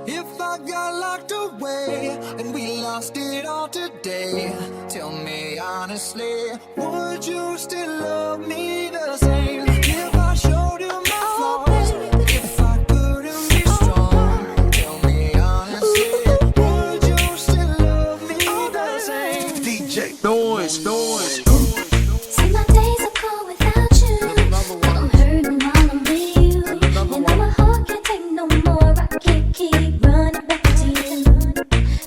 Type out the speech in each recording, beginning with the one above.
If I got locked away and we lost it all today, tell me honestly, would you still love me the same? If I showed you my flaws, if I couldn't be strong, tell me honestly, would you still love me the same? DJ Noise, Noise. See my days are cold without you. I'm hurting while I'm with you. And now my heart can't take no more. I can't keep running back to you.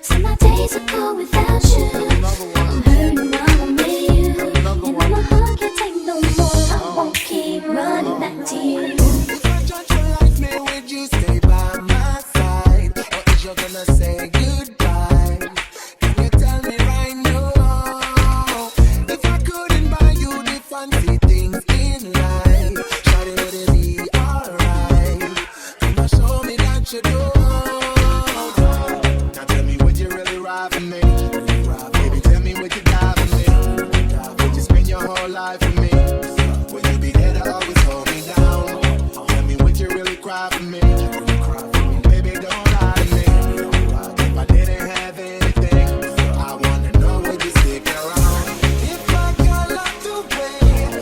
See my days are cold without you. I'm hurting while I'm with you. And now my heart can't take no more. I won't keep running back to you. If I judge your life, man, would you stay by my side? Or is you gonna say goodbye? Can you tell me right now? If I couldn't buy you the fancy things in life, shawty, would it be alright? Can you show me that you do? Now tell me, would you really ride for me? Baby, tell me, would you die for me? Would you spend your whole life for me? Would you be there to always hold me down? Tell me, would you really cry for me? Baby, don't lie to me. If I didn't have anything, I wanna know, would you stick around? If I got locked away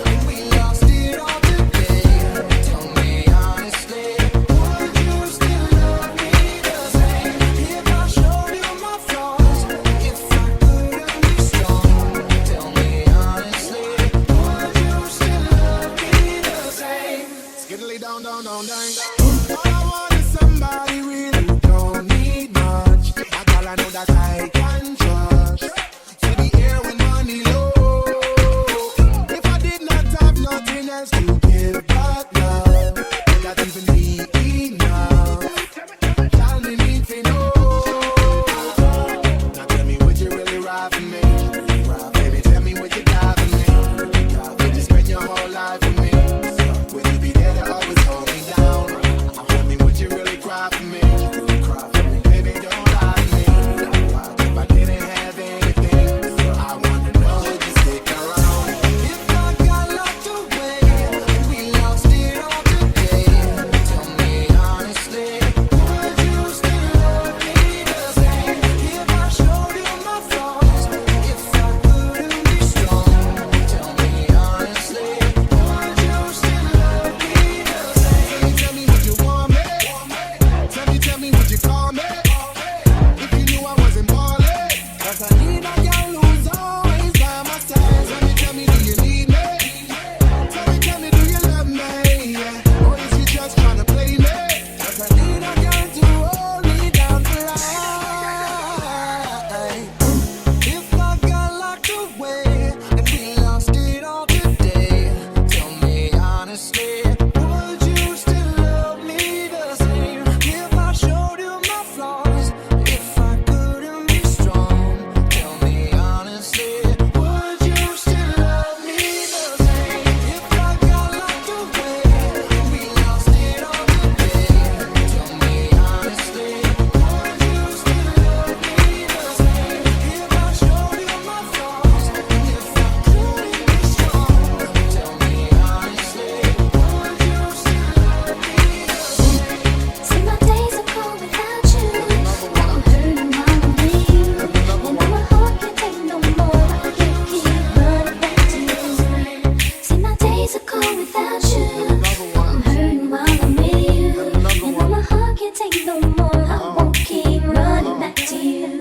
and we lost it all today, tell me honestly, would you still love me the same? If I showed you my flaws, if I couldn't be strong, tell me honestly, would you still love me the same? Skiddly down, down, down, down. All I want is somebody really who don't need much. A girl I know that I can trust. To be here when money low. If I did not have nothing else to give but love, would that even be enough? Tell me need to know. Now tell me, would you really ride for me? Baby, tell me, would you die for me? Would you spend your whole life with me? Would you be there to always hold me down? Tell me, would you really cry for me? Baby, don't lie to me. If I didn't have anything, I wanna know, would you stick around? If I got locked away and we lost it all today, tell me honestly, would you still love me the same? If I showed you my flaws, if I couldn't be strong, tell me honestly, would you still love me the same? Tell me, would you want me? Tell me, would you call me? If you knew I wasn't ballin', 'cause I need a girl who's always by my side. Tell me, do you need me? Tell me, do you love me? Yeah. Or is you just tryna play me? 'Cause I need a girl to hold me down for life. If I got locked away and we lost it all today, tell me honestly, would you still love me the same? If I showed you my flaws, if I couldn't be strong, tell me honestly, would you still love me the same? If I got locked away and we lost it all today, tell me honestly, would you still love me the same? If I showed you my flaws, if I couldn't be strong, tell me honestly, would you still love me the same? See my days are cold without you. Now I'm hurting while I'm with you. And now my heart can't take no more. I can't keep running back to you. See my days are cold without you. I'm hurting while I'm with you. And now my heart can't take no more. I won't keep running back to you.